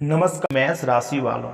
नमस्कार मेष राशि वालों।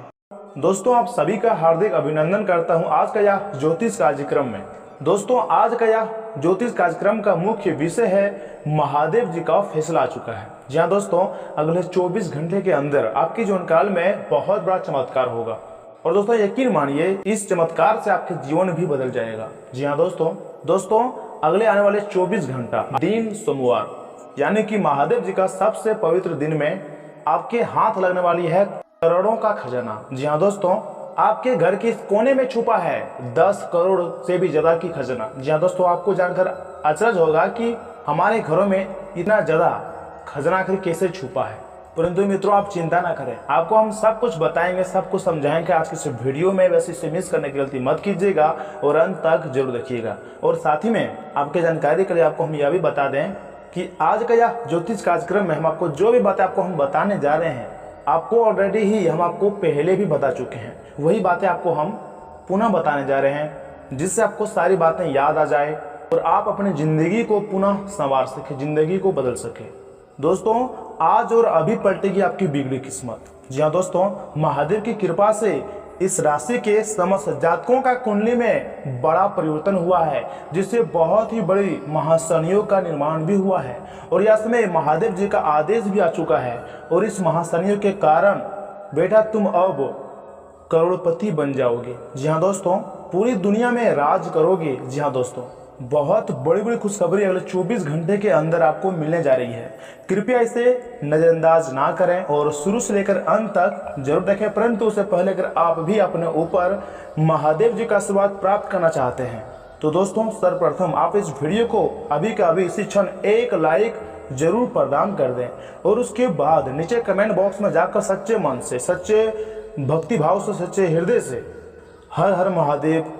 दोस्तों आप सभी का हार्दिक अभिनंदन करता हूं आज का यह ज्योतिष कार्यक्रम में। दोस्तों आज का यह ज्योतिष कार्यक्रम का मुख्य विषय है महादेव जी का फैसला आ चुका है। जी हाँ दोस्तों, अगले 24 घंटे के अंदर आपके जीवन काल में बहुत बड़ा चमत्कार होगा और दोस्तों यकीन मानिए इस चमत्कार से आपके जीवन भी बदल जाएगा। जी हाँ दोस्तों अगले आने वाले 24 घंटा दिन सोमवार यानी कि महादेव जी का सबसे पवित्र दिन में आपके हाथ लगने वाली है करोड़ों का खजाना। जी हाँ दोस्तों, आपके घर के कोने में छुपा है 10 करोड़ से भी ज्यादा की खजाना। जी हाँ दोस्तों, आपको जानकर आश्चर्य होगा कि हमारे घरों में इतना ज्यादा खजाना आखिर कैसे छुपा है। परंतु मित्रों आप चिंता ना करें, आपको हम सब कुछ बताएंगे, सब कुछ समझाएंगे आज के इस वीडियो में। वैसे इसे मिस करने की गलती मत कीजिएगा और अंत तक जरूर देखिएगा। और साथ ही में आपके जानकारी के लिए आपको हम यह भी बता दें कि आज का यह ज्योतिष कार्यक्रम में हम आपको जो भी बातें आपको हम बताने जा रहे हैं, आपको ऑलरेडी ही हम आपको पहले भी बता चुके हैं। वही बातें आपको हम पुनः बताने जा रहे हैं जिससे आपको सारी बातें याद आ जाए और आप अपनी जिंदगी को पुनः संवार सके, जिंदगी को बदल सके। दोस्तों आज और अभी पलटेगी आपकी बिगड़ी किस्मत। जी हाँ दोस्तों, महादेव की कृपा से इस राशि के समस्त जातकों का कुंडली में बड़ा परिवर्तन हुआ है, जिससे बहुत ही बड़ी महासंयोग का निर्माण भी हुआ है और यह समय महादेव जी का आदेश भी आ चुका है। और इस महासंयोग के कारण बेटा तुम अब करोड़पति बन जाओगे। जी हाँ दोस्तों, पूरी दुनिया में राज करोगे। जी हाँ दोस्तों, बहुत बड़ी बड़ी खुशखबरी अगले 24 घंटे के अंदर आपको मिलने जा रही है। कृपया इसे नजरअंदाज ना करें और शुरू से लेकर अंत तक जरूर देखें। परंतु उससे पहले अगर आप भी अपने ऊपर महादेव जी का आशीर्वाद प्राप्त करना चाहते हैं तो दोस्तों सर्वप्रथम आप इस वीडियो को अभी का अभी इसी क्षण एक लाइक जरूर प्रदान कर दें और उसके बाद नीचे कमेंट बॉक्स में जाकर सच्चे मन से, सच्चे भक्ति भाव से, सच्चे हृदय से हर हर महादेव,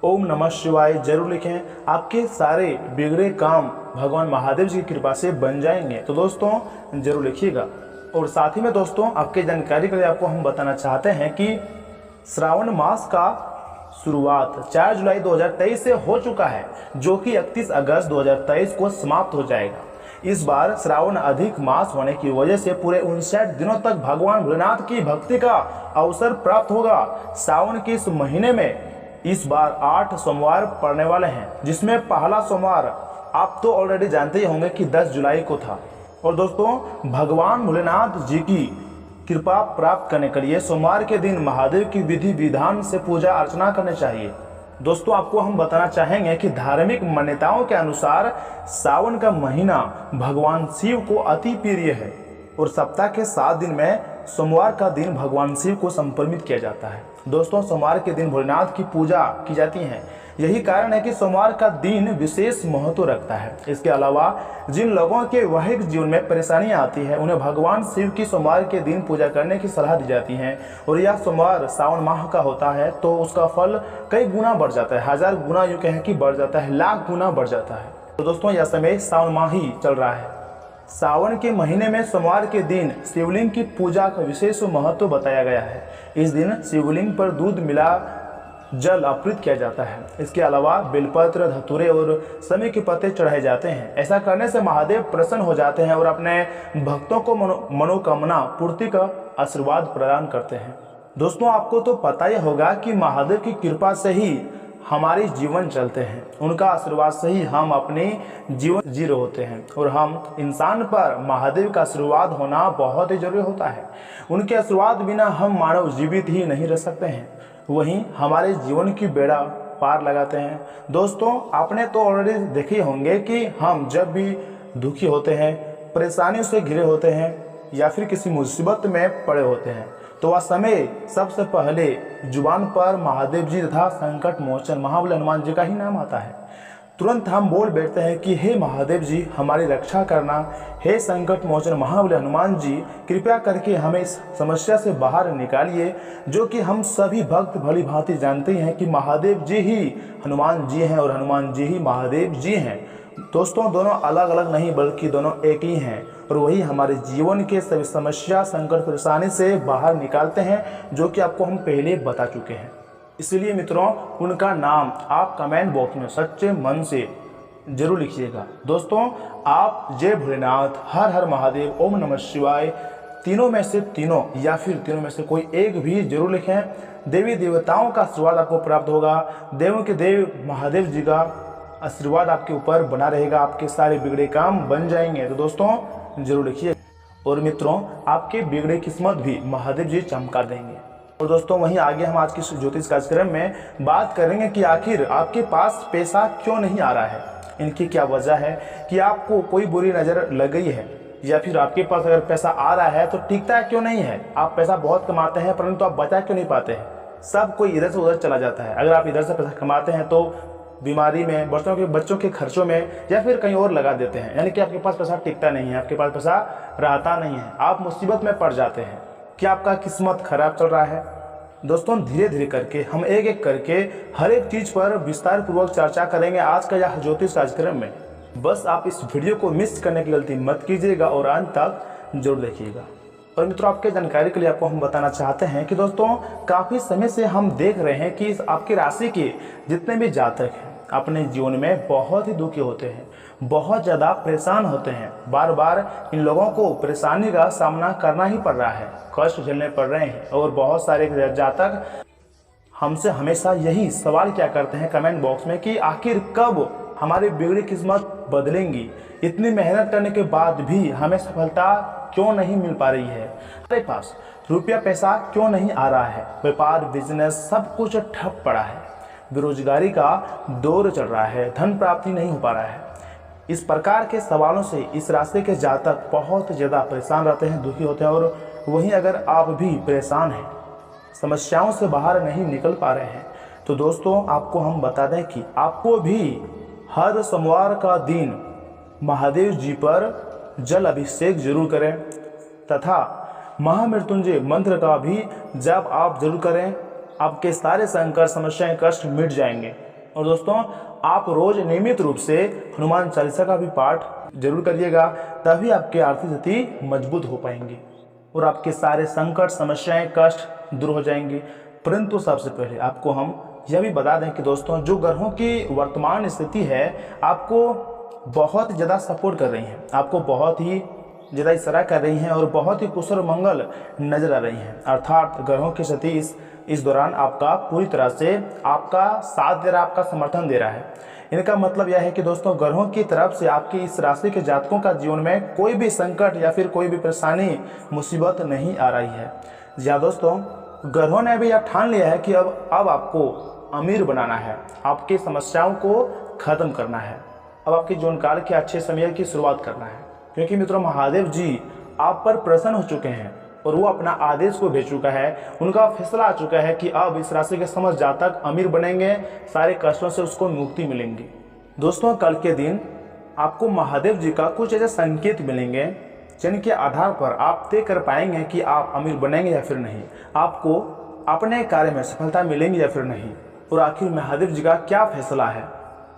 ओम नमः शिवाय जरूर लिखें। आपके सारे बिगड़े काम भगवान महादेव जी की कृपा से बन जाएंगे। तो दोस्तों जरूर लिखिएगा। और साथ ही में दोस्तों आपके जानकारी के लिए आपको हम बताना चाहते हैं कि श्रावण मास का शुरुआत 4 जुलाई 2023 से हो चुका है, जो कि 31 अगस्त 2023 को समाप्त हो जाएगा। इस बार श्रावण अधिक मास होने की वजह से पूरे 59 दिनों तक भगवान भोलेनाथ की भक्ति का अवसर प्राप्त होगा। सावन के इस महीने में इस बार 8 सोमवार पड़ने वाले हैं, जिसमें पहला सोमवार आप तो ऑलरेडी जानते ही होंगे कि 10 जुलाई को था। और दोस्तों भगवान भोलेनाथ जी की कृपा प्राप्त करने के लिए सोमवार के दिन महादेव की विधि विधान से पूजा अर्चना करनी चाहिए। दोस्तों आपको हम बताना चाहेंगे कि धार्मिक मान्यताओं के अनुसार सावन का महीना भगवान शिव को अति प्रिय है और सप्ताह के 7 दिन में सोमवार का दिन भगवान शिव को समर्पित किया जाता है। दोस्तों सोमवार के दिन भोलेनाथ की पूजा की जाती है, यही कारण है कि सोमवार का दिन विशेष महत्व रखता है। इसके अलावा जिन लोगों के वैवाहिक जीवन में परेशानियां आती है उन्हें भगवान शिव की सोमवार के दिन पूजा करने की सलाह दी जाती है। और यह सोमवार सावन माह का होता है तो उसका फल कई गुना बढ़ जाता है, 1000 गुना यूं कहें कि बढ़ जाता है, लाख गुना बढ़ जाता है। तो दोस्तों यह समय सावन माह ही चल रहा है। सावन के महीने में सोमवार के दिन शिवलिंग की पूजा का विशेष महत्व बताया गया है। इस दिन शिवलिंग पर दूध मिला जल अर्पित किया जाता है। इसके अलावा बेलपत्र, धतूरे और समी के पत्ते चढ़ाए जाते हैं। ऐसा करने से महादेव प्रसन्न हो जाते हैं और अपने भक्तों को मनोकामना पूर्ति का आशीर्वाद प्रदान करते हैं। दोस्तों आपको तो पता ही होगा कि महादेव की कृपा से ही हमारे जीवन चलते हैं, उनका आशीर्वाद से ही हम अपने जीवन जी रहे होते हैं और हम इंसान पर महादेव का आशीर्वाद होना बहुत ही जरूरी होता है। उनके आशीर्वाद बिना हम मानव जीवित ही नहीं रह सकते हैं, वहीं हमारे जीवन की बेड़ा पार लगाते हैं। दोस्तों आपने तो ऑलरेडी देखे होंगे कि हम जब भी दुखी होते हैं, परेशानियों से घिरे होते हैं या फिर किसी मुसीबत में पड़े होते हैं तो वह समय सबसे पहले जुबान पर महादेव जी तथा संकट मोचन महाबली हनुमान जी का ही नाम आता है। तुरंत हम बोल बैठते हैं कि हे महादेव जी हमारी रक्षा करना, हे संकट मोचन महाबली हनुमान जी कृपया करके हमें इस समस्या से बाहर निकालिए। जो कि हम सभी भक्त भली भांति जानते हैं कि महादेव जी ही हनुमान जी हैं और हनुमान जी ही महादेव जी हैं। दोस्तों दोनों अलग अलग नहीं बल्कि दोनों एक ही हैं और वही हमारे जीवन के सभी समस्या, संकट, परेशानी से बाहर निकालते हैं, जो कि आपको हम पहले बता चुके हैं। इसलिए मित्रों उनका नाम आप कमेंट बॉक्स में सच्चे मन से जरूर लिखिएगा। दोस्तों आप जय भोलेनाथ, हर हर महादेव, ओम नमः शिवाय तीनों में से तीनों या फिर तीनों में से कोई एक भी जरूर लिखें। देवी देवताओं का आशीर्वाद आपको प्राप्त होगा। देवों के देव महादेव जी का आशीर्वाद आपके ऊपर बना रहेगा। आपके सारे बिगड़े काम बन जाएंगे। तो दोस्तों जरूर लिखिए। और मित्रों, आपके बिगड़े किस्मत भी महादेव जी चमका देंगे। और दोस्तों वहीं आगे हम आज की ज्योतिष कार्यक्रम में बात करेंगे कि आखिर आपके पास पैसा क्यों नहीं आ रहा है। इनकी क्या वजह है कि आपको कोई बुरी नज़र लग गई है, या फिर आपके पास अगर पैसा आ रहा है तो टिकता क्यों नहीं है। आप पैसा बहुत कमाते हैं परंतु आप बचा क्यों नहीं पाते हैं। सब कोई इधर से उधर चला जाता है। अगर आप इधर से पैसा कमाते हैं तो बीमारी में, बच्चों के खर्चों में या फिर कहीं और लगा देते हैं, यानी कि आपके पास पैसा टिकता नहीं है, आपके पास पैसा रहता नहीं है, आप मुसीबत में पड़ जाते हैं। क्या आपका किस्मत खराब चल रहा है। दोस्तों धीरे धीरे करके हम एक एक करके हर एक चीज़ पर विस्तार पूर्वक चर्चा करेंगे आज का यह ज्योतिष कार्यक्रम में। बस आप इस वीडियो को मिस करने की गलती मत कीजिएगा और अंत तक जरूर देखिएगा। और मित्रों, आपके जानकारी के लिए आपको हम बताना चाहते हैं कि दोस्तों काफ़ी समय से हम देख रहे हैं कि इस आपकी राशि के जितने भी जातक हैं अपने जीवन में बहुत ही दुखी होते हैं, बहुत ज़्यादा परेशान होते हैं। बार बार इन लोगों को परेशानी का सामना करना ही पड़ रहा है, कष्ट झेलने पड़ रहे हैं। और बहुत सारे जातक हमसे हमेशा यही सवाल क्या करते हैं कमेंट बॉक्स में कि आखिर कब हमारी बिगड़ी किस्मत बदलेंगी। इतनी मेहनत करने के बाद भी हमें सफलता क्यों नहीं मिल पा रही है। हमारे पास रुपया पैसा क्यों नहीं आ रहा है। व्यापार बिजनेस सब कुछ ठप पड़ा है। बेरोजगारी का दौर चल रहा है, धन प्राप्ति नहीं हो पा रहा है। इस प्रकार के सवालों से इस राशि के जातक बहुत ज़्यादा परेशान रहते हैं, दुखी होते हैं। और वहीं अगर आप भी परेशान हैं, समस्याओं से बाहर नहीं निकल पा रहे हैं, तो दोस्तों आपको हम बता दें कि आपको भी हर सोमवार का दिन महादेव जी पर जल अभिषेक जरूर करें तथा महामृत्युंजय मंत्र का भी जप आप जरूर करें। आपके सारे संकट समस्याएं कष्ट मिट जाएंगे। और दोस्तों आप रोज नियमित रूप से हनुमान चालीसा का भी पाठ जरूर करिएगा, तभी आपकी आर्थिक स्थिति मजबूत हो पाएंगी और आपके सारे संकट समस्याएं कष्ट दूर हो जाएंगी। परंतु सबसे पहले आपको हम यह भी बता दें कि दोस्तों जो ग्रहों की वर्तमान स्थिति है आपको बहुत ज़्यादा सपोर्ट कर रही हैं, आपको बहुत ही ज़्यादा इशारा कर रही हैं और बहुत ही कुशल मंगल नजर आ रही हैं। अर्थात ग्रहों की स्थिति इस दौरान आपका पूरी तरह से आपका साथ दे रहा, आपका समर्थन दे रहा है। इनका मतलब यह है कि दोस्तों ग्रहों की तरफ से आपकी इस राशि के जातकों का जीवन में कोई भी संकट या फिर कोई भी परेशानी मुसीबत नहीं आ रही है। जी हाँ दोस्तों, ग्रहों ने भी यह ठान लिया है कि अब आपको अमीर बनाना है, आपकी समस्याओं को खत्म करना है, अब आपके जीवन काल के अच्छे समय की शुरुआत करना है। क्योंकि मित्रों महादेव जी आप पर प्रसन्न हो चुके हैं और वो अपना आदेश को भेज चुका है। उनका फैसला आ चुका है कि अब इस राशि के समस्त जातक अमीर बनेंगे, सारे कष्टों से उसको मुक्ति मिलेंगी। दोस्तों कल के दिन आपको महादेव जी का कुछ ऐसे संकेत मिलेंगे जिनके आधार पर आप तय कर पाएंगे कि आप अमीर बनेंगे या फिर नहीं, आपको अपने कार्य में सफलता मिलेंगी या फिर नहीं, और आखिर महादेव जी का क्या फैसला है,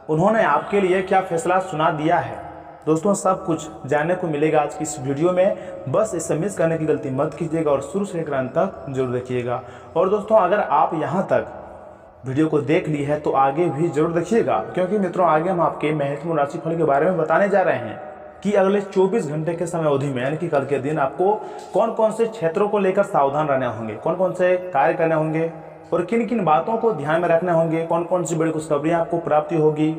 उन्होंने आपके लिए क्या फैसला सुना दिया है। दोस्तों सब कुछ जानने को मिलेगा आज की इस वीडियो में। बस इसे मिस करने की गलती मत कीजिएगा और शुरू से लेकर अंत तक जरूर देखिएगा। और दोस्तों अगर आप यहाँ तक वीडियो को देख ली है तो आगे भी जरूर देखिएगा, क्योंकि मित्रों आगे हम आपके महत्वपूर्ण राशिफल के बारे में बताने जा रहे हैं कि अगले 24 घंटे के समय अवधि में यानी कि कल के दिन आपको कौन कौन से क्षेत्रों को लेकर सावधान रहने होंगे, कौन कौन से कार्य करने होंगे और किन किन बातों को ध्यान में रखने होंगे, कौन कौन सी बड़ी खुशखबरियाँ आपको प्राप्ति होगी,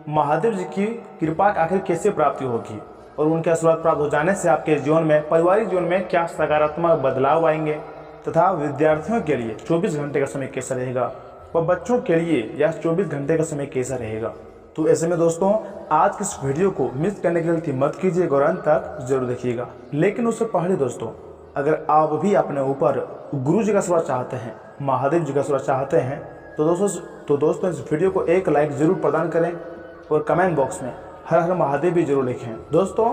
महादेव जी की कृपा आखिर कैसे प्राप्ति होगी और उनके आशीर्वाद प्राप्त हो जाने से आपके जीवन में, पारिवारिक जीवन में क्या सकारात्मक बदलाव आएंगे, तथा विद्यार्थियों के लिए 24 घंटे का समय कैसा रहेगा व बच्चों के लिए यह 24 घंटे का समय कैसा रहेगा। तो ऐसे में दोस्तों आज की इस वीडियो को मिस करने की गलती मत कीजिएगा और अंत तक जरूर देखिएगा। लेकिन उससे पहले दोस्तों अगर आप भी अपने ऊपर गुरु जी का आशीर्वाद चाहते हैं, महादेव जी का आशीर्वाद चाहते हैं, तो दोस्तों इस वीडियो को एक लाइक जरूर प्रदान करें और कमेंट बॉक्स में हर हर महादेव भी जरूर लिखें। दोस्तों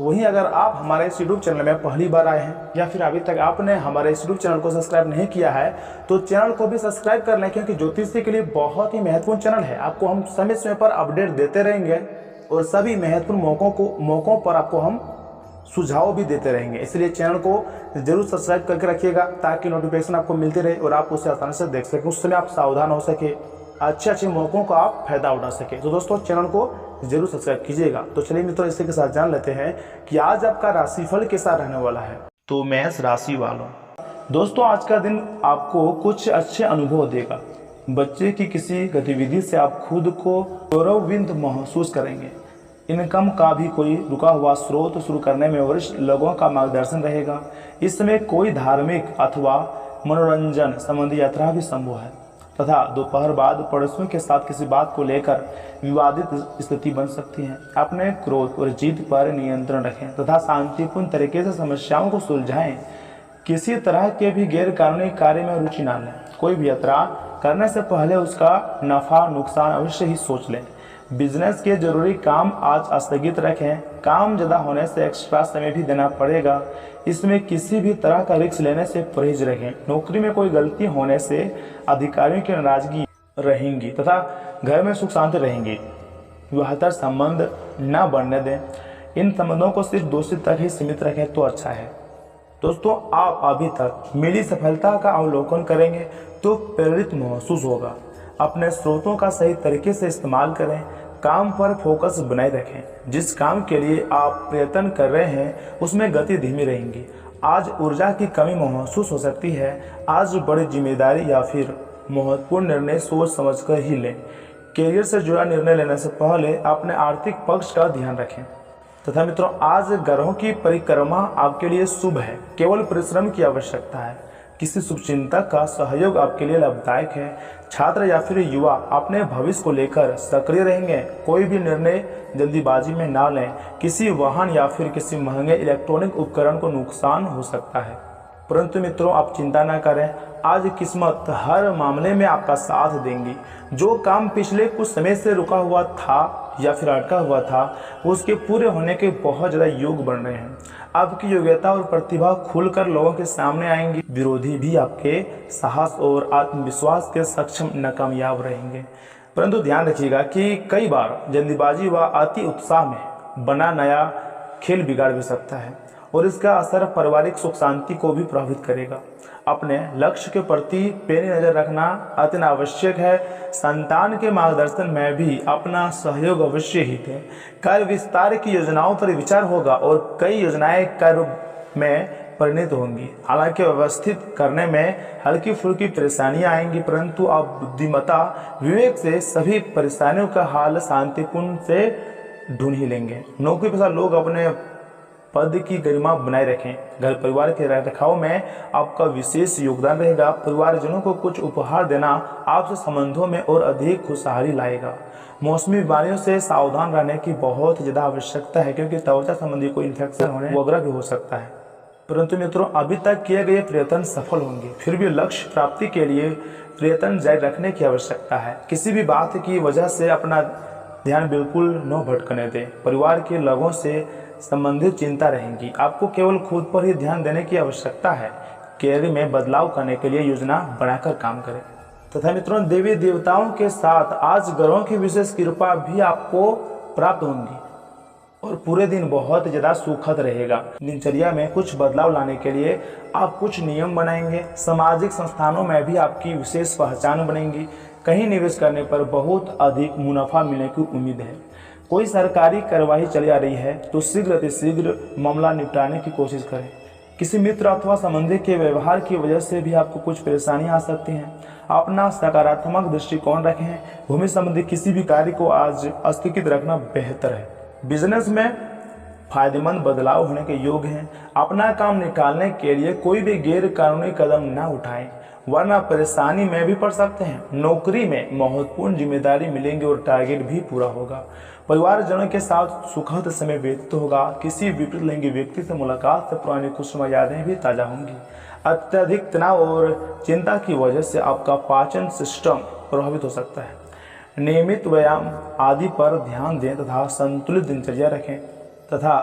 वहीं अगर आप हमारे इस यूट्यूब चैनल में पहली बार आए हैं या फिर अभी तक आपने हमारे इस यूट्यूब चैनल को सब्सक्राइब नहीं किया है तो चैनल को भी सब्सक्राइब कर लें, क्योंकि ज्योतिषी के लिए बहुत ही महत्वपूर्ण चैनल है। आपको हम समय समय पर अपडेट देते रहेंगे और सभी महत्वपूर्ण मौकों पर आपको हम सुझाव भी देते रहेंगे। इसलिए चैनल को जरूर सब्सक्राइब करके रखिएगा ताकि नोटिफिकेशन आपको मिलते रहे और आप उसे आसानी से देख सकें। उस समय आप सावधान हो सके, अच्छे मौकों का आप फायदा उठा सके। तो दोस्तों चैनल को जरूर सब्सक्राइब कीजिएगा। तो चलिए मित्रों इसी के साथ जान लेते हैं कि आज आपका राशिफल कैसा रहने वाला है। तो मेष राशि वालों, दोस्तों आज का दिन आपको कुछ अच्छे अनुभव देगा। बच्चे की किसी गतिविधि से आप खुद को गौरवान्वित महसूस करेंगे। इनकम का भी कोई रुका हुआ स्रोत शुरू करने में वरिष्ठ लोगों का मार्गदर्शन रहेगा। इस समय कोई धार्मिक अथवा मनोरंजन संबंधी यात्रा भी संभव है तथा दोपहर बाद पड़ोसियों के साथ किसी बात को लेकर विवादित स्थिति बन सकती है। अपने क्रोध और जिद पर नियंत्रण रखें तथा शांतिपूर्ण तरीके से समस्याओं को सुलझाएं। किसी तरह के भी गैर कानूनी कार्य में रुचि ना लें। कोई भी यात्रा करने से पहले उसका नफा नुकसान अवश्य ही सोच लें। बिजनेस के जरूरी काम आज स्थगित रखें। काम ज़्यादा होने से एक्स्ट्रा समय भी देना पड़ेगा। इसमें किसी भी तरह का रिस्क लेने से परहेज रखें। नौकरी में कोई गलती होने से अधिकारियों की नाराजगी रहेंगी तथा घर में सुख शांति रहेंगी। विवाहेतर संबंध न बढ़ने दें। इन संबंधों को सिर्फ दोस्ती तक ही सीमित रखें तो अच्छा है। दोस्तों आप अभी तक मिली सफलता का अवलोकन करेंगे तो प्रेरित महसूस होगा। अपने स्रोतों का सही तरीके से इस्तेमाल करें। काम पर फोकस बनाए रखें। जिस काम के लिए आप प्रयत्न कर रहे हैं उसमें गति धीमी रहेगी। आज ऊर्जा की कमी महसूस हो सकती है। आज बड़ी जिम्मेदारी या फिर महत्वपूर्ण निर्णय सोच समझकर ही लें। कैरियर से जुड़ा निर्णय लेने से पहले अपने आर्थिक पक्ष का ध्यान रखें। तथा मित्रों आज ग्रहों की परिक्रमा आपके लिए शुभ है। केवल परिश्रम की आवश्यकता है। किसी शुभचिंतक का सहयोग आपके लिए लाभदायक है। छात्र या फिर युवा अपने भविष्य को लेकर सक्रिय रहेंगे। कोई भी निर्णय जल्दीबाजी में ना लें। किसी वाहन या फिर किसी महंगे इलेक्ट्रॉनिक उपकरण को नुकसान हो सकता है। परंतु मित्रों आप चिंता न करें। आज किस्मत हर मामले में आपका साथ देंगी। जो काम पिछले कुछ समय से रुका हुआ था या फिर अटका हुआ था उसके पूरे होने के बहुत ज़्यादा योग बन रहे हैं। आपकी योग्यता और प्रतिभा खुलकर लोगों के सामने आएंगी। विरोधी भी आपके साहस और आत्मविश्वास के सक्षम नाकामयाब रहेंगे। परंतु ध्यान रखिएगा कि कई बार जल्दीबाजी व अति उत्साह में बना नया खेल बिगाड़ भी सकता है और इसका असर पारिवारिक सुख शांति को भी प्रभावित करेगा। अपने लक्ष्य के प्रति पैनी नजर रखना अत्यंत आवश्यक है। संतान के मार्गदर्शन में भी अपना सहयोग अवश्य ही दें। कार्य विस्तार की योजनाओं पर विचार होगा और कई योजनाएं कार्य में परिणत होंगी। हालांकि व्यवस्थित करने में हल्की फुल्की परेशानियां आएंगी, परंतु आप बुद्धिमत्ता विवेक से सभी परेशानियों का हल शांतिपूर्ण से ढूंढ ही लेंगे। नौकरी पेशा लोग अपने पद की गरिमा बनाए रखें। घर परिवार के रखरखाव में आपका विशेष योगदान रहेगा। परिवारजनों को कुछ उपहार देना आपसे संबंधों में और अधिक खुशहाली लाएगा। मौसमी बीमारियों से सावधान रहने की बहुत ज़्यादा आवश्यकता है क्योंकि त्वचा संबंधी कोई इन्फेक्शन होने वगैरह भी हो सकता है। परंतु मित्रों अभी तक किए गए प्रयत्न सफल होंगे। फिर भी लक्ष्य प्राप्ति के लिए प्रयत्न जारी रखने की आवश्यकता है। किसी भी बात की वजह से अपना ध्यान बिल्कुल न भटकने दें। परिवार के लोगों से संबंधित चिंता रहेंगी। आपको केवल खुद पर ही ध्यान देने की आवश्यकता है। कैरियर में बदलाव करने के लिए योजना बनाकर काम करें। तथा मित्रों देवी देवताओं के साथ आज ग्रहों की विशेष कृपा भी आपको प्राप्त होंगी और पूरे दिन बहुत ज़्यादा सुखद रहेगा। दिनचर्या में कुछ बदलाव लाने के लिए आप कुछ नियम बनाएंगे। सामाजिक संस्थानों में भी आपकी विशेष पहचान बनेगी। कहीं निवेश करने पर बहुत अधिक मुनाफा मिलने की उम्मीद है। कोई सरकारी कार्रवाई चली आ रही है तो शीघ्र अतिशीघ्र मामला निपटाने की कोशिश करें। किसी मित्र अथवा संबंधी के व्यवहार की वजह से भी आपको कुछ परेशानियां आ सकती हैं। अपना सकारात्मक दृष्टिकोण रखें। भूमि संबंधी किसी भी कार्य को आज स्थगित रखना बेहतर है। बिजनेस में फायदेमंद बदलाव होने के योग हैं। अपना काम निकालने के लिए कोई भी गैर कानूनी कदम न उठाएं वरना परेशानी में भी पड़ सकते हैं। नौकरी में महत्वपूर्ण जिम्मेदारी मिलेंगी और टारगेट भी पूरा होगा। परिवारजनों के साथ सुखद समय व्यतीत होगा। किसी विपरीत लिंगी व्यक्ति से मुलाकात से पुरानी खुशनुमा यादें भी ताज़ा होंगी। अत्यधिक तनाव और चिंता की वजह से आपका पाचन सिस्टम प्रभावित हो सकता है। नियमित व्यायाम आदि पर ध्यान दें तथा संतुलित दिनचर्या रखें तथा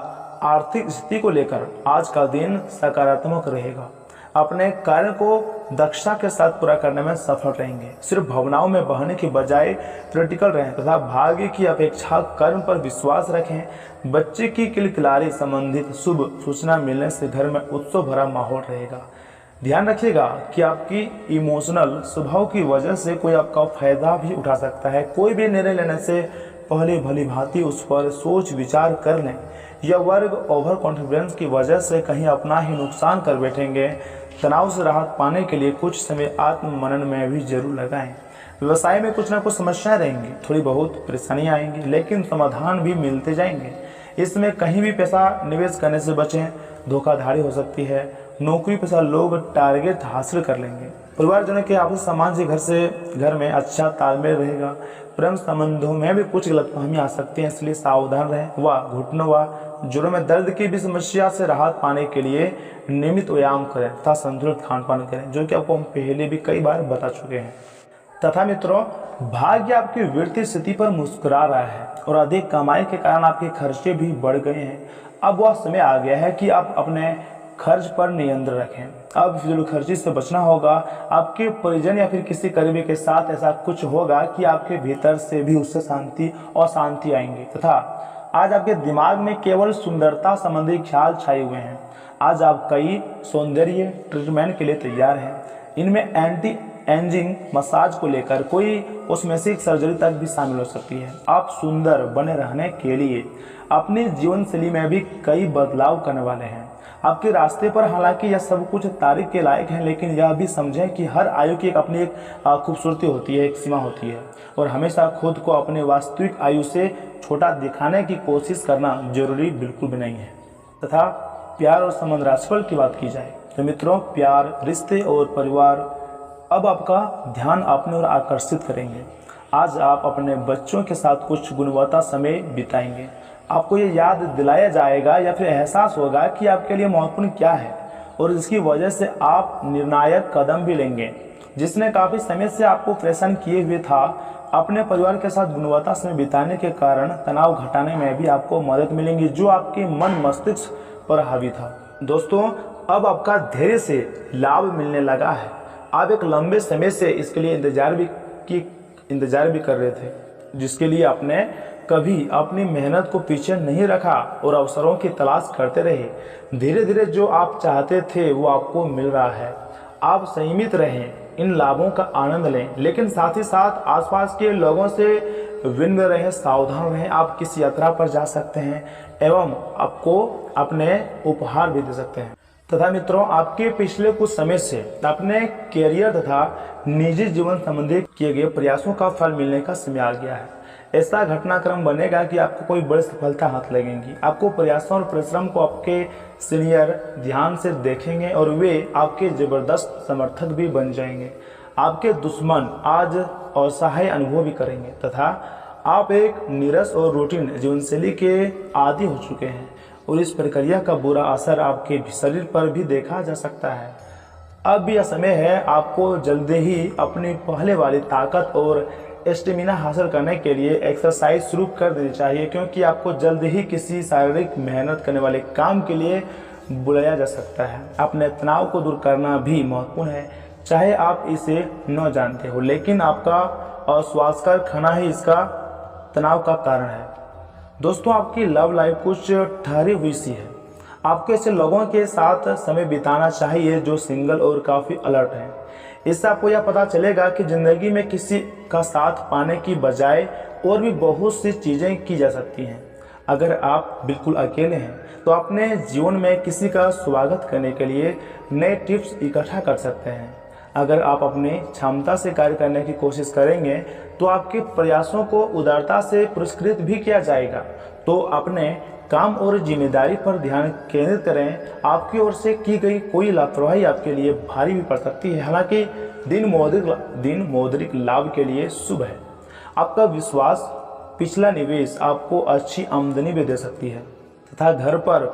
आर्थिक स्थिति को लेकर आज का दिन सकारात्मक रहेगा। अपने कार्य को दक्षता के साथ पूरा करने में सफल रहेंगे। सिर्फ भावनाओं में बहने की बजाय प्रैक्टिकल रहें तथा भाग्य की अपेक्षा कर्म पर विश्वास रखें। बच्चे की किलकिलारी संबंधित शुभ सूचना मिलने से घर में उत्सव भरा माहौल रहेगा। ध्यान रखिएगा कि आपकी इमोशनल स्वभाव की वजह से कोई आपका फायदा भी उठा सकता है। कोई भी निर्णय लेने से पहले भली भांति उस पर सोच विचार कर लें। यह वर्ग ओवर कॉन्फिडेंस की वजह से कहीं अपना ही नुकसान कर बैठेंगे। तनाव से राहत पाने के लिए कुछ समय आत्म मनन में भी जरूर लगाएं। व्यवसाय में कुछ ना कुछ समस्याएं रहेंगी, थोड़ी बहुत परेशानियां आएंगी, लेकिन समाधान भी मिलते जाएंगे। इसमें कहीं भी पैसा निवेश करने से बचें, धोखाधड़ी हो सकती है। नौकरी पेशा लोग टारगेट हासिल कर लेंगे। परिवारजनों के आपसी सम्मान से घर में अच्छा तालमेल रहेगा। प्रेम संबंधों में भी कुछ गलतफहमी आ सकती है, इसलिए सावधान रहें। वह घुटनों व जोड़ों में दर्द की भी समस्या से राहत पाने के लिए नियमित व्यायाम करें तथा संतुलित खान पान करें, जो कि आपको हम पहले भी कई बार बता चुके हैं। तथा मित्रों, भाग्य आपकी वित्तीय स्थिति पर मुस्कुरा रहा है और अधिक कमाई के कारण आपके खर्चे भी बढ़ गए हैं। अब वह समय आ गया है कि आप अपने खर्च पर नियंत्रण रखें। अब फिजूल खर्ची से बचना होगा। आपके परिजन या फिर किसी करीबी के साथ ऐसा कुछ होगा कि आपके भीतर से भी उससे शांति और शांति आएंगे। तथा आज आपके दिमाग में केवल सुंदरता संबंधी ख्याल छाए हुए हैं। आज आप कई सौंदर्य ट्रीटमेंट के लिए तैयार हैं। इनमें एंटी एजिंग मसाज को लेकर कोई कॉस्मेटिक सर्जरी तक भी शामिल हो सकती है। आप सुंदर बने रहने के लिए अपनी जीवन शैली में भी कई बदलाव करने वाले हैं। आपके रास्ते पर हालांकि यह सब कुछ तारीफ के लायक है, लेकिन यह भी समझें कि हर आयु की अपनी एक खूबसूरती होती है, एक सीमा होती है, और हमेशा खुद को अपने वास्तविक आयु से छोटा दिखाने की कोशिश करना जरूरी बिल्कुल भी नहीं है। तथा प्यार और संबंध राशिफल की बात की जाए तो मित्रों, प्यार, रिश्ते और परिवार अब आपका ध्यान अपने ओर आकर्षित करेंगे। आज आप अपने बच्चों के साथ कुछ गुणवत्ता समय बिताएंगे। आपको ये याद दिलाया जाएगा या फिर एहसास होगा कि आपके लिए महत्वपूर्ण क्या है, और इसकी वजह से आप निर्णायक कदम भी लेंगे। जिसने काफ़ी समय से आपको परेशान किए हुए था, अपने परिवार के साथ गुणवत्ता समय बिताने के कारण तनाव घटाने में भी आपको मदद मिलेंगी, जो आपके मन मस्तिष्क पर हावी था। दोस्तों, अब आपका धैर्य से लाभ मिलने लगा है। आप एक लंबे समय से इसके लिए इंतजार भी कर रहे थे, जिसके लिए आपने कभी अपनी मेहनत को पीछे नहीं रखा और अवसरों की तलाश करते रहे। धीरे धीरे जो आप चाहते थे वो आपको मिल रहा है। आप संयमित रहें, इन लाभों का आनंद लें, लेकिन साथ ही साथ आसपास के लोगों से विनम्र रहें, सावधान रहें। आप किसी यात्रा पर जा सकते हैं एवं आपको अपने उपहार भी दे सकते हैं। तथा मित्रों, आपके पिछले कुछ समय से अपने कैरियर तथा निजी जीवन संबंधी किए गए प्रयासों का फल मिलने का समय आ गया है। ऐसा घटनाक्रम बनेगा कि आपको कोई बड़ी सफलता हाथ लगेगी। आपको प्रयासों और परिश्रम को आपके सीनियर ध्यान से देखेंगे और वे आपके जबरदस्त समर्थक भी बन जाएंगे। आपके दुश्मन आज असहाय अनुभव भी करेंगे तथा आप एक नीरस और रूटीन जीवनशैली के आदी हो चुके हैं, और इस प्रक्रिया का बुरा असर आपके शरीर पर भी देखा जा सकता है। अब यह समय है आपको जल्दी ही अपनी पहले वाली ताकत और स्टेमिना हासिल करने के लिए एक्सरसाइज शुरू कर देनी चाहिए, क्योंकि आपको जल्द ही किसी शारीरिक मेहनत करने वाले काम के लिए बुलाया जा सकता है। अपने तनाव को दूर करना भी महत्वपूर्ण है, चाहे आप इसे न जानते हो, लेकिन आपका अस्वास्थ्यकर खाना ही इसका तनाव का कारण है। दोस्तों, आपकी लव लाइफ कुछ ठहरी हुई सी है। आपको ऐसे लोगों के साथ समय बिताना चाहिए जो सिंगल और काफ़ी अलर्ट हैं। इससे आपको यह पता चलेगा कि ज़िंदगी में किसी का साथ पाने की बजाय और भी बहुत सी चीज़ें की जा सकती हैं। अगर आप बिल्कुल अकेले हैं तो अपने जीवन में किसी का स्वागत करने के लिए नए टिप्स इकट्ठा कर सकते हैं। अगर आप अपनी क्षमता से कार्य करने की कोशिश करेंगे तो आपके प्रयासों को उदारता से पुरस्कृत भी किया जाएगा। तो अपने काम और जिम्मेदारी पर ध्यान केंद्रित करें। आपकी ओर से की गई कोई लापरवाही आपके लिए भारी भी पड़ सकती है, हालांकि दिन मौद्रिक लाभ के लिए शुभ है। आपका विश्वास पिछला निवेश आपको अच्छी आमदनी भी दे सकती है तथा घर पर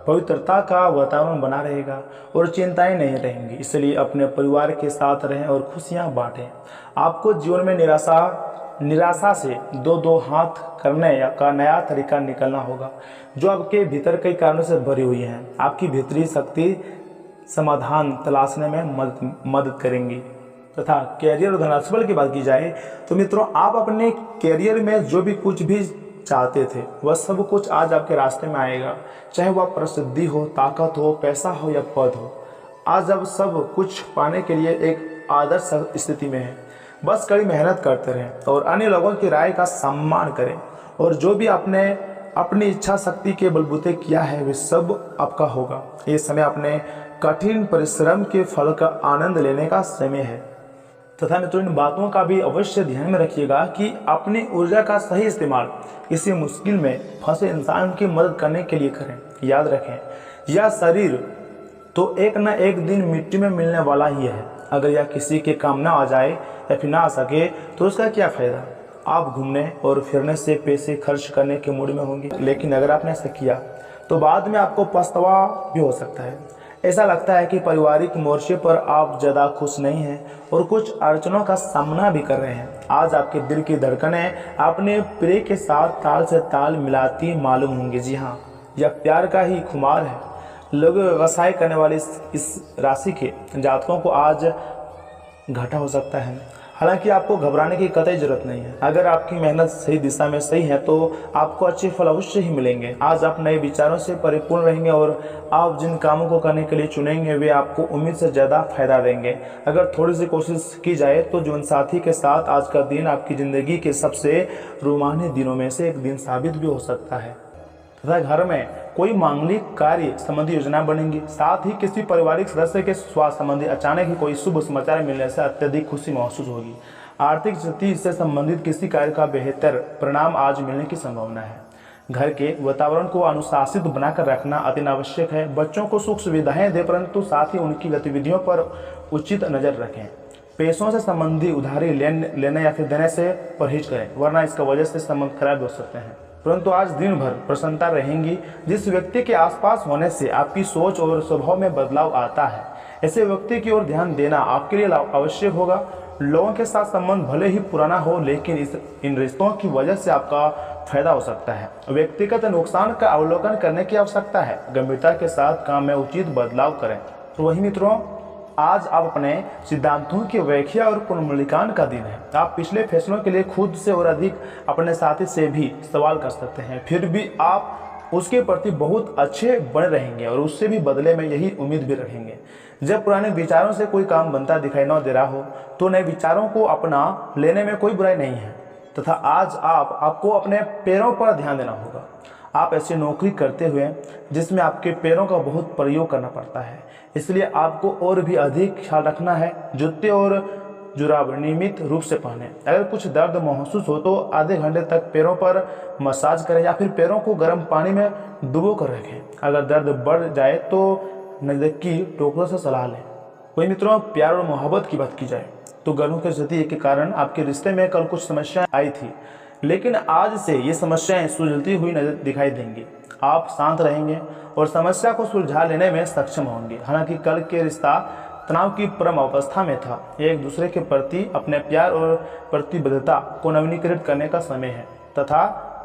पवित्रता का वातावरण बना रहेगा और चिंताएं नहीं रहेंगी। इसलिए अपने परिवार के साथ रहें और खुशियां बांटें। आपको जीवन में निराशा से दो हाथ करने का नया तरीका निकलना होगा, जो आपके भीतर कई कारणों से भरी हुई है। आपकी भीतरी शक्ति समाधान तलाशने में मदद करेंगी। तथा कैरियर और धनराशिफल की बात की जाए तो मित्रों, आप अपने कैरियर में जो भी कुछ भी चाहते थे वह सब कुछ आज आपके रास्ते में आएगा, चाहे वह प्रसिद्धि हो, ताकत हो, पैसा हो या पद हो। आज आप सब कुछ पाने के लिए एक आदर्श स्थिति में है। बस कड़ी मेहनत करते रहें और अन्य लोगों की राय का सम्मान करें, और जो भी अपने अपनी इच्छा शक्ति के बलबूते किया है वे सब आपका होगा। ये समय अपने कठिन परिश्रम के फल का आनंद लेने का समय है। तथा मित्रों, इन बातों का भी अवश्य ध्यान में रखिएगा कि अपनी ऊर्जा का सही इस्तेमाल किसी मुश्किल में फंसे इंसान की मदद करने के लिए करें। याद रखें, यह शरीर तो एक न एक दिन मिट्टी में मिलने वाला ही है। अगर यह किसी के काम ना आ जाए या फिर ना आ सके तो उसका क्या फ़ायदा। आप घूमने और फिरने से पैसे खर्च करने के मूड में होंगे, लेकिन अगर आपने ऐसा किया तो बाद में आपको पछतावा भी हो सकता है। ऐसा लगता है कि पारिवारिक मोर्चे पर आप ज़्यादा खुश नहीं हैं और कुछ अड़चनों का सामना भी कर रहे हैं। आज आपके दिल की धड़कनें अपने प्रिय के साथ ताल से ताल मिलाती मालूम होंगी। जी हाँ, यह प्यार का ही खुमार है। लोग व्यवसाय करने वाले इस राशि के जातकों को आज घाटा हो सकता है। हालांकि आपको घबराने की कतई जरूरत नहीं है। अगर आपकी मेहनत सही दिशा में सही है तो आपको अच्छे फल अवश्य ही मिलेंगे। आज आप नए विचारों से परिपूर्ण रहेंगे और आप जिन कामों को करने के लिए चुनेंगे वे आपको उम्मीद से ज़्यादा फायदा देंगे। अगर थोड़ी सी कोशिश की जाए तो जीवन साथी के साथ आज का दिन आपकी ज़िंदगी के सबसे रोमांचक दिनों में से एक दिन साबित भी हो सकता है। तथा घर में कोई मांगलिक कार्य संबंधी योजना बनेंगी। साथ ही किसी पारिवारिक सदस्य के स्वास्थ्य संबंधी अचानक ही कोई शुभ समाचार मिलने से अत्यधिक खुशी महसूस होगी। आर्थिक स्थिति से संबंधित किसी कार्य का बेहतर परिणाम आज मिलने की संभावना है। घर के वातावरण को अनुशासित बनाकर रखना अति आवश्यक है। बच्चों को सुख सुविधाएं दें, परंतु साथ ही उनकी गतिविधियों पर उचित नजर रखें। पैसों से संबंधी उधारी लेने या फिर देने से परहेज करें, वरना इसका वजह से संबंध खराब हो सकते हैं। परंतु आज दिन भर प्रसन्नता रहेंगी। जिस व्यक्ति के आसपास होने से आपकी सोच और स्वभाव में बदलाव आता है, ऐसे व्यक्ति की ओर ध्यान देना आपके लिए आवश्यक होगा। लोगों के साथ संबंध भले ही पुराना हो, लेकिन इन रिश्तों की वजह से आपका फायदा हो सकता है। व्यक्तिगत नुकसान का अवलोकन करने की आवश्यकता है। गंभीरता के साथ काम में उचित बदलाव करें। तो वही मित्रों, आज आप अपने सिद्धांतों की व्याख्या और पुनर्मूल्यांकन का दिन है। आप पिछले फैसलों के लिए खुद से और अधिक अपने साथी से भी सवाल कर सकते हैं, फिर भी आप उसके प्रति बहुत अच्छे बने रहेंगे और उससे भी बदले में यही उम्मीद भी रखेंगे। जब पुराने विचारों से कोई काम बनता दिखाई न दे रहा हो तो नए विचारों को अपना लेने में कोई बुराई नहीं है। तथा आज आपको अपने पैरों पर ध्यान देना होगा। आप ऐसी नौकरी करते हुए जिसमें आपके पैरों का बहुत प्रयोग करना पड़ता है, इसलिए आपको और भी अधिक ख्याल रखना है। जूते और जुराब नियमित रूप से पहने। अगर कुछ दर्द महसूस हो तो आधे घंटे तक पैरों पर मसाज करें या फिर पैरों को गर्म पानी में डुबो कर रखें। अगर दर्द बढ़ जाए तो नज़दीकी डॉक्टर से सलाह लें। वही मित्रों, प्यार और मोहब्बत की बात की जाए तो गर्भों की स्थिति के कारण आपके रिश्ते में कल कुछ समस्याएं आई थी, लेकिन आज से ये समस्याएं सुलझती हुई नजर दिखाई देंगी। आप शांत रहेंगे और समस्या को सुलझा लेने में सक्षम होंगे। हालांकि कल के रिश्ता तनाव की परम अवस्था में था। एक दूसरे के प्रति अपने प्यार और प्रतिबद्धता को नवीनीकृत करने का समय है तथा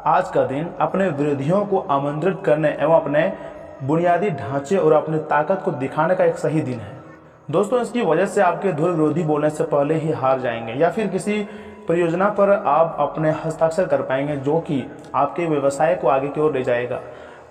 आज का दिन अपने विरोधियों को आमंत्रित करने एवं अपने बुनियादी ढांचे और अपनी ताकत को दिखाने का एक सही दिन है। दोस्तों, इसकी वजह से आपके धुर विरोधी बोलने से पहले ही हार जाएंगे या फिर किसी परियोजना पर आप अपने हस्ताक्षर कर पाएंगे जो कि आपके व्यवसाय को आगे की ओर ले जाएगा।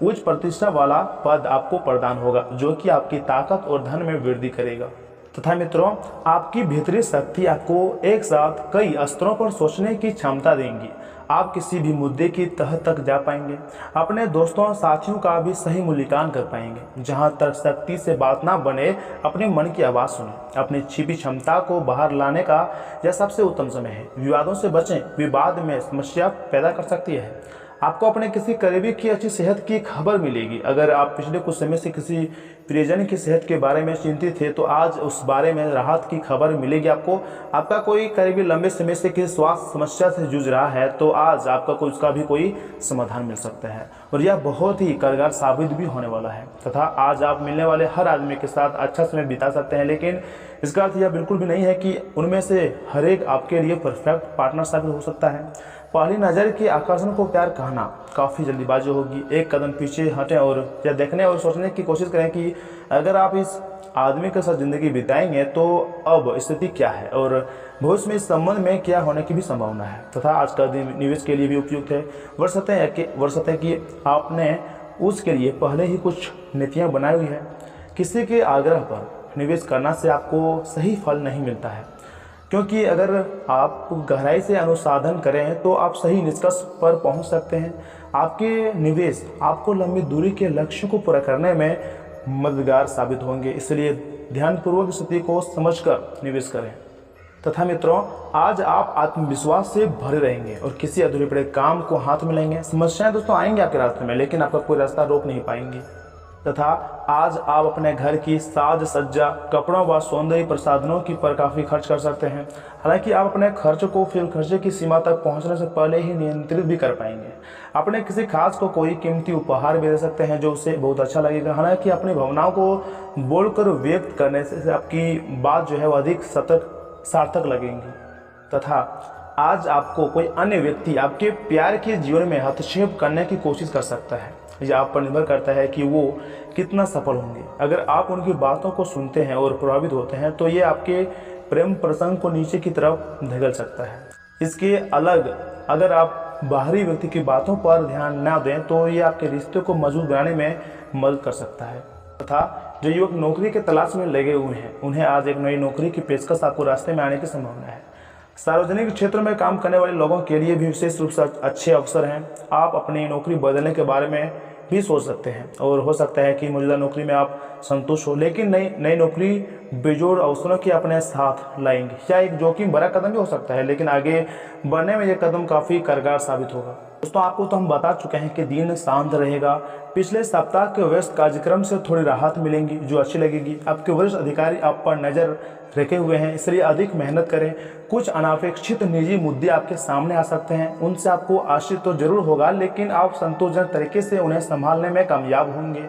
उच्च प्रतिष्ठा वाला पद आपको प्रदान होगा जो कि आपकी ताकत और धन में वृद्धि करेगा। तथा मित्रों, आपकी भीतरी शक्ति आपको एक साथ कई स्तरों पर सोचने की क्षमता देंगी। आप किसी भी मुद्दे की तह तक जा पाएंगे। अपने दोस्तों साथियों का भी सही मूल्यांकन कर पाएंगे। जहां तक शक्ति से बात ना बने, अपने मन की आवाज़ सुने। अपनी छिपी क्षमता को बाहर लाने का यह सबसे उत्तम समय है। विवादों से बचें, विवाद में समस्या पैदा कर सकती है। आपको अपने किसी करीबी की अच्छी सेहत की खबर मिलेगी। अगर आप पिछले कुछ समय से किसी प्रियजन की सेहत के बारे में चिंतित थे तो आज उस बारे में राहत की खबर मिलेगी आपको। आपका कोई करीबी लंबे समय से किसी स्वास्थ्य समस्या से जूझ रहा है तो आज आपका उसका भी कोई समाधान मिल सकता है और यह बहुत ही कारगर साबित भी होने वाला है। तथा आज आप मिलने वाले हर आदमी के साथ अच्छा समय बिता सकते हैं, लेकिन इसका अर्थ यह बिल्कुल भी नहीं है कि उनमें से हर एक आपके लिए परफेक्ट पार्टनर साबित हो सकता है। पहली नज़र के आकर्षण को प्यार कहना काफ़ी जल्दीबाजी होगी। एक कदम पीछे हटें और यह देखने और सोचने की कोशिश करें कि अगर आप इस आदमी के साथ ज़िंदगी बिताएंगे तो अब स्थिति क्या है और भविष्य में इस संबंध में क्या होने की भी संभावना है। तथा आज का दिन निवेश के लिए भी उपयुक्त है। वर्षते कि आपने उसके लिए पहले ही कुछ नीतियाँ बनाई हुई है। किसी के आग्रह पर निवेश करना से आपको सही फल नहीं मिलता है। क्योंकि अगर आप गहराई से अनुसंधान करें तो आप सही निष्कर्ष पर पहुंच सकते हैं। आपके निवेश आपको लंबी दूरी के लक्ष्यों को पूरा करने में मददगार साबित होंगे, इसलिए ध्यानपूर्वक स्थिति को समझकर निवेश करें। तथा मित्रों, आज आप आत्मविश्वास से भरे रहेंगे और किसी अधूरे पड़े काम को हाथ में लेंगे। समस्याएं दोस्तों आएंगे आपके रास्ते में, लेकिन आपका कोई रास्ता रोक नहीं पाएंगी। तथा आज आप अपने घर की साज सज्जा, कपड़ों व सौंदर्य प्रसाधनों की पर काफ़ी खर्च कर सकते हैं। हालांकि आप अपने खर्च को फिर खर्चे की सीमा तक पहुंचने से पहले ही नियंत्रित भी कर पाएंगे। अपने किसी खास को कोई कीमती उपहार भी दे सकते हैं जो उसे बहुत अच्छा लगेगा। हालांकि अपनी भावनाओं को बोलकर व्यक्त करने से आपकी बात जो है वो अधिक सार्थक लगेंगी। तथा आज आपको कोई अन्य व्यक्ति आपके प्यार के जीवन में हस्तक्षेप करने की कोशिश कर सकता है। यह आप पर निर्भर करता है कि वो कितना सफल होंगे। अगर आप उनकी बातों को सुनते हैं और प्रभावित होते हैं तो ये आपके प्रेम प्रसंग को नीचे की तरफ धकेल सकता है। इसके अलग अगर आप बाहरी व्यक्ति की बातों पर ध्यान न दें तो ये आपके रिश्ते को मजबूत बनाने में मदद कर सकता है। तथा जो युवक नौकरी के तलाश में लगे हुए हैं उन्हें आज एक नई नौकरी की पेशकश आपको रास्ते में आने की संभावना है। सार्वजनिक क्षेत्र में काम करने वाले लोगों के लिए भी विशेष रूप से अच्छे अवसर हैं। आप अपनी नौकरी बदलने के बारे में भी सोच सकते हैं और हो सकता है कि मौजूदा नौकरी में आप संतुष्ट हो, लेकिन नई नौकरी बेजोड़ अवसरों के अपने साथ लाएंगे। या एक जोखिम भरा कदम भी हो सकता है, लेकिन आगे बढ़ने में यह कदम काफ़ी कारगर साबित होगा। दोस्तों, आपको तो हम बता चुके हैं कि दिन शांत रहेगा। पिछले सप्ताह के व्यस्त कार्यक्रम से थोड़ी राहत मिलेंगी जो अच्छी लगेगी। आपके वरिष्ठ अधिकारी आप पर नज़र रखे हुए हैं, इसलिए अधिक मेहनत करें। कुछ अनापेक्षित निजी मुद्दे आपके सामने आ सकते हैं, उनसे आपको आश्चर्य तो जरूर होगा, लेकिन आप संतोषजनक तरीके से उन्हें संभालने में कामयाब होंगे।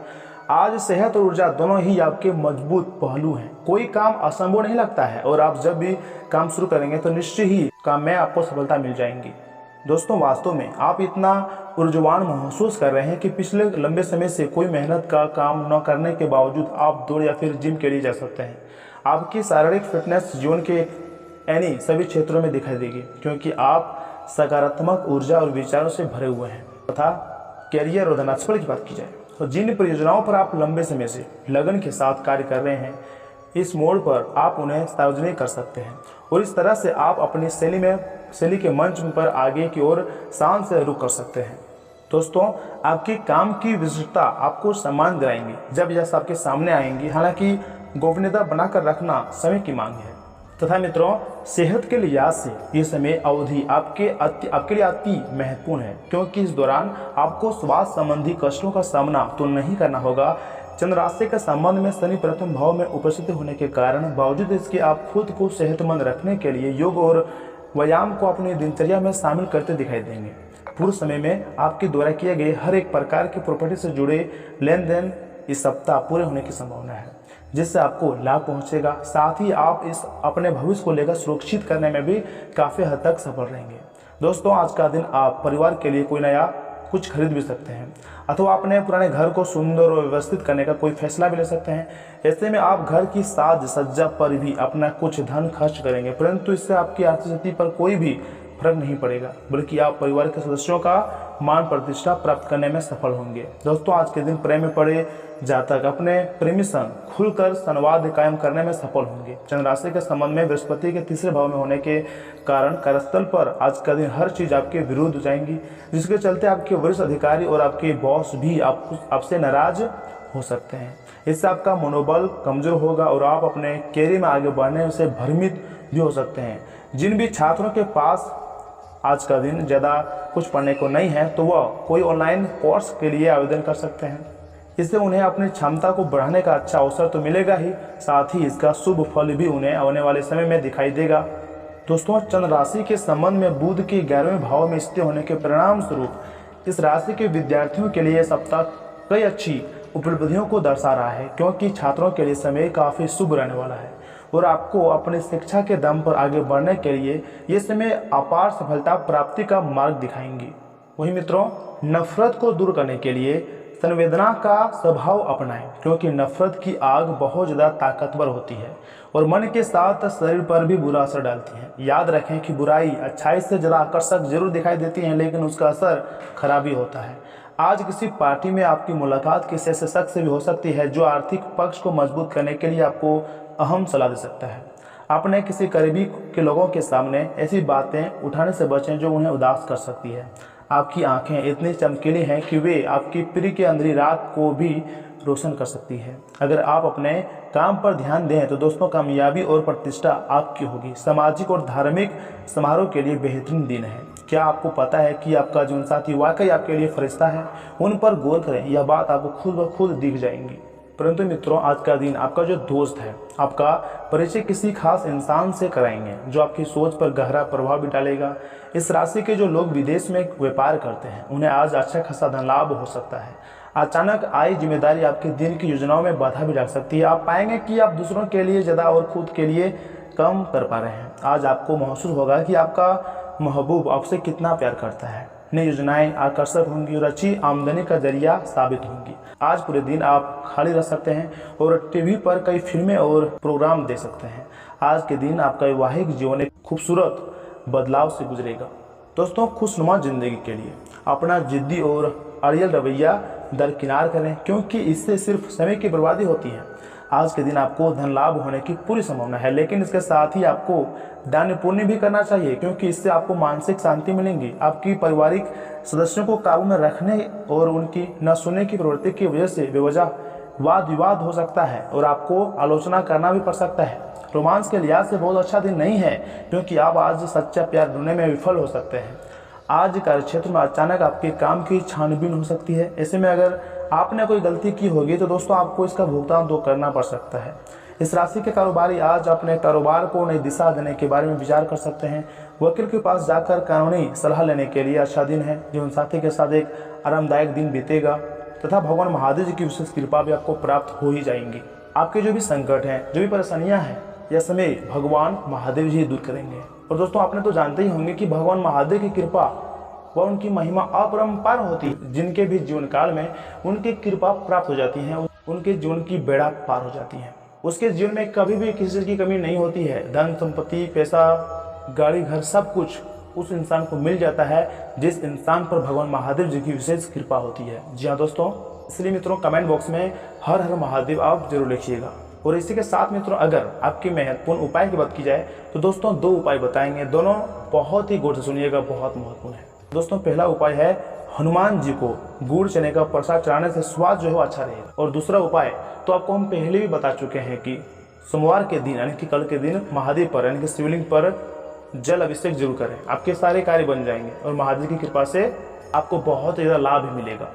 आज सेहत और ऊर्जा दोनों ही आपके मजबूत पहलू हैं। कोई काम असंभव नहीं लगता है और आप जब भी काम शुरू करेंगे तो निश्चय ही काम में आपको सफलता मिल जाएंगी। दोस्तों, वास्तव में आप इतना ऊर्जावान महसूस कर रहे हैं कि पिछले लंबे समय से कोई मेहनत का काम न करने के बावजूद आप दौड़ या फिर जिम के लिए जा सकते हैं। आपकी शारीरिक फिटनेस जीवन के यानी सभी क्षेत्रों में दिखाई देगी, क्योंकि आप सकारात्मक ऊर्जा और विचारों से भरे हुए हैं। तथा कैरियर और धनात्मक की बात की जाए तो जिन परियोजनाओं पर आप लंबे समय से लगन के साथ कार्य कर रहे हैं, इस मोड़ पर आप उन्हें सार्वजनिक कर सकते हैं और इस तरह से आप अपनी शैली के मंच पर आगे की ओर शान से रुख कर सकते हैं। दोस्तों, आपके काम की विशिष्टता आपको सम्मान दिलाएंगी जब यह आपके सामने आएंगी। हालांकि गोपनीयता बनाकर रखना समय की मांग है। तथा मित्रों, सेहत के लिहाज से ये समय अवधि आपके लिए अति महत्वपूर्ण है, क्योंकि इस दौरान आपको स्वास्थ्य संबंधी कष्टों का सामना तो नहीं करना होगा। चंद्र राशि के संबंध में शनि प्रथम भाव में उपस्थित होने के कारण बावजूद इसके आप खुद को सेहतमंद रखने के लिए योग और व्यायाम को अपनी दिनचर्या में शामिल करते दिखाई देंगे। पूर्व समय में आपके द्वारा किए गए हर एक प्रकार की प्रॉपर्टी से जुड़े लेन देन इस सप्ताह पूरे होने की संभावना है, जिससे आपको लाभ पहुंचेगा। साथ ही आप इस अपने भविष्य को लेकर सुरक्षित करने में भी काफ़ी हद तक सफल रहेंगे। दोस्तों, आज का दिन आप परिवार के लिए कोई नया कुछ खरीद भी सकते हैं अथवा अपने पुराने घर को सुंदर और व्यवस्थित करने का कोई फैसला भी ले सकते हैं। ऐसे में आप घर की साज सज्जा पर भी अपना कुछ धन खर्च करेंगे, परंतु इससे आपकी आर्थिक स्थिति पर कोई भी फर्क नहीं पड़ेगा, बल्कि आप परिवार के सदस्यों का मान प्रतिष्ठा प्राप्त करने में सफल होंगे। दोस्तों, आज के दिन प्रेम में पड़े जातक अपने प्रेमी संग खुलकर संवाद कायम करने में सफल होंगे। चंद्र राशि के संबंध में बृहस्पति के तीसरे भाव में होने के कारण कार्यस्थल पर आज का दिन हर चीज आपके विरुद्ध हो जाएंगी, जिसके चलते आपके वरिष्ठ अधिकारी और आपके बॉस भी आपसे नाराज हो सकते हैं। इससे आपका मनोबल कमजोर होगा और आप अपने कैरियर में आगे बढ़ने से भ्रमित भी हो सकते हैं। जिन भी छात्रों के पास आज का दिन ज़्यादा कुछ पढ़ने को नहीं है तो वह कोई ऑनलाइन कोर्स के लिए आवेदन कर सकते हैं। इससे उन्हें अपनी क्षमता को बढ़ाने का अच्छा अवसर तो मिलेगा ही, साथ ही इसका शुभ फल भी उन्हें आने वाले समय में दिखाई देगा। दोस्तों, चंद्र राशि के संबंध में बुध के 11वें भाव में स्थित होने के परिणाम स्वरूप इस राशि के विद्यार्थियों के लिए सप्ताह कई अच्छी उपलब्धियों को दर्शा रहा है, क्योंकि छात्रों के लिए समय काफ़ी शुभ रहने वाला है और आपको अपनी शिक्षा के दम पर आगे बढ़ने के लिए ये समय अपार सफलता प्राप्ति का मार्ग दिखाएंगी। वहीं मित्रों, नफरत को दूर करने के लिए संवेदना का स्वभाव अपनाएं, क्योंकि नफरत की आग बहुत ज़्यादा ताकतवर होती है और मन के साथ शरीर पर भी बुरा असर डालती है। याद रखें कि बुराई अच्छाई से ज़्यादा आकर्षक जरूर दिखाई देती है, लेकिन उसका असर खराब ही होता है। आज किसी पार्टी में आपकी मुलाकात किसी ऐसे शख्स से भी हो सकती है जो आर्थिक पक्ष को मजबूत करने के लिए आपको अहम सलाह दे सकता है। अपने किसी करीबी के लोगों के सामने ऐसी बातें उठाने से बचें जो उन्हें उदास कर सकती है। आपकी आंखें इतनी चमकीली हैं कि वे आपकी प्रिय की अंधेरी रात को भी रोशन कर सकती है। अगर आप अपने काम पर ध्यान दें तो दोस्तों कामयाबी और प्रतिष्ठा आपकी होगी। सामाजिक और धार्मिक समारोह के लिए बेहतरीन दिन है। क्या आपको पता है कि आपका जीवन साथी वाकई आपके लिए फरिश्ता है? उन पर गौर करें, यह बात आपको खुद ब खुद दिख जाएंगी। परंतु मित्रों, आज का दिन आपका जो दोस्त है, आपका परिचय किसी खास इंसान से कराएंगे जो आपकी सोच पर गहरा प्रभाव भी डालेगा। इस राशि के जो लोग विदेश में व्यापार करते हैं उन्हें आज अच्छा खासा धन लाभ हो सकता है। अचानक आई जिम्मेदारी आपके दिन की योजनाओं में बाधा भी डाल सकती है। आप पाएंगे कि आप दूसरों के लिए ज़्यादा और खुद के लिए कम कर पा रहे हैं। आज आपको महसूस होगा कि आपका महबूब आपसे कितना प्यार करता है। नई योजनाएं आकर्षक होंगी और अच्छी आमदनी का जरिया साबित होंगी। आज पूरे दिन आप खाली रह सकते हैं और टीवी पर कई फिल्में और प्रोग्राम देख सकते हैं। आज के दिन आपका वैवाहिक जीवन एक खूबसूरत बदलाव से गुजरेगा। दोस्तों, खुशनुमा जिंदगी के लिए अपना जिद्दी और अड़ियल रवैया दरकिनार करें, क्योंकि इससे सिर्फ समय की बर्बादी होती है। आज के दिन आपको धन लाभ होने की पूरी संभावना है, लेकिन इसके साथ ही आपको दान पुण्य भी करना चाहिए, क्योंकि इससे आपको मानसिक शांति मिलेगी। आपकी पारिवारिक सदस्यों को काबू में रखने और उनकी न सुनने की प्रवृत्ति की वजह से बेवजह वाद विवाद हो सकता है और आपको आलोचना करना भी पड़ सकता है। रोमांस के लिहाज से बहुत अच्छा दिन नहीं है, क्योंकि आप आज सच्चा प्यार ढूंढने में विफल हो सकते हैं। आज कार्यक्षेत्र में अचानक आपके काम की छानबीन हो सकती है। ऐसे में अगर आपने कोई गलती की होगी तो दोस्तों आपको इसका भुगतान तो करना पड़ सकता है। इस राशि के कारोबारी आज अपने कारोबार को नई दिशा देने के बारे में विचार कर सकते हैं। वकील के पास जाकर कानूनी सलाह लेने के लिए अच्छा दिन है। जीवन साथी के साथ एक आरामदायक दिन बीतेगा तथा भगवान महादेव जी की विशेष कृपा भी आपको प्राप्त हो ही जाएंगी। आपके जो भी संकट हैं, जो भी परेशानियां हैं, यह समय भगवान महादेव जी दूर करेंगे। और दोस्तों, आपने तो जानते ही होंगे कि भगवान महादेव की कृपा व उनकी महिमा अपरंपार होती है। जिनके भी जीवन काल में उनकी कृपा प्राप्त हो जाती है, उनके जीवन की बेड़ा पार हो जाती है। उसके जीवन में कभी भी किसी चीज की कमी नहीं होती है। धन संपत्ति, पैसा, गाड़ी, घर, सब कुछ उस इंसान को मिल जाता है जिस इंसान पर भगवान महादेव जी की विशेष कृपा होती है। जी हाँ दोस्तों, इसलिए मित्रों कमेंट बॉक्स में हर हर महादेव आप जरूर लिखिएगा। और इसी के साथ मित्रों, अगर आपकी महत्वपूर्ण उपाय की बात की जाए तो दोस्तों 2 उपाय बताएंगे। दोनों बहुत ही गौर से सुनिएगा, बहुत महत्वपूर्ण है। दोस्तों, पहला उपाय है हनुमान जी को गुड़ चने का प्रसाद चढ़ाने से स्वाद जो है अच्छा रहेगा। और दूसरा उपाय तो आपको हम पहले भी बता चुके हैं कि सोमवार के दिन यानी कि कल के दिन महादेव पर यानी कि शिवलिंग पर जल अभिषेक जरूर करें। आपके सारे कार्य बन जाएंगे और महादेव की कृपा से आपको बहुत ज़्यादा लाभ भी मिलेगा।